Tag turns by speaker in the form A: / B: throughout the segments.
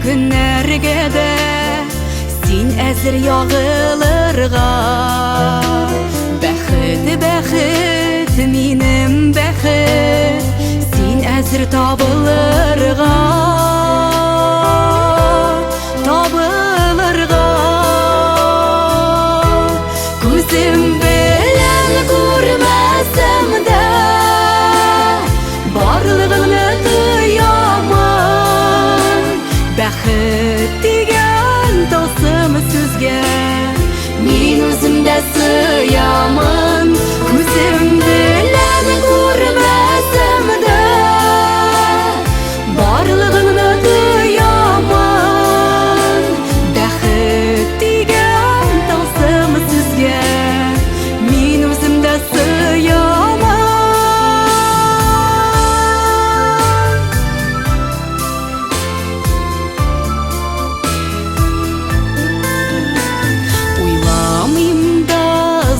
A: Günlerge de sen әзір yağılırga. Бәхет, бәхет, минем бәхет, sen әзір табылырга. Күзем белән күрмәсәм дә, барлыгыңны тоямын. Бәхет дигән тылсым сүзгә мин үзем дә сыямын. Күзем белән күрмәсәм дә, барлыгыңны тоямын. Бәхет дигән тылсым сүзгә мин үзем дә сыямын.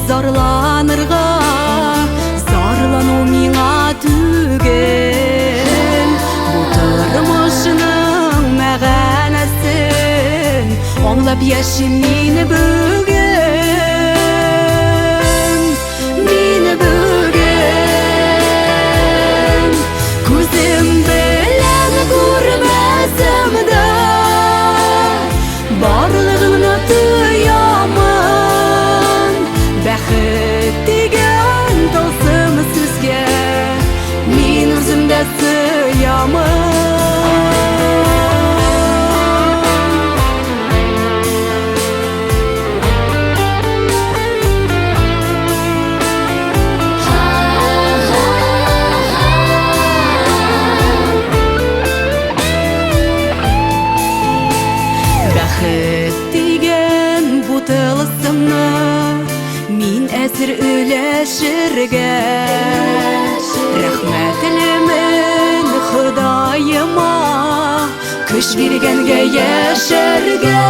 A: Зарланырга, зарлану миңа түгел. Бу тормышның мәгънәсен аңлап яшим мин бүген. Күзем белән күрмәсәм дә, барлыгыңны тоямын. Бәхет дигән тылсым сүзгә мин үзем дә сыямын. Бәхет дигән бу тылсымны мин әзір үләшергә. Рәхмәтлемен Ходаема, көч биргәнгә яшәргә.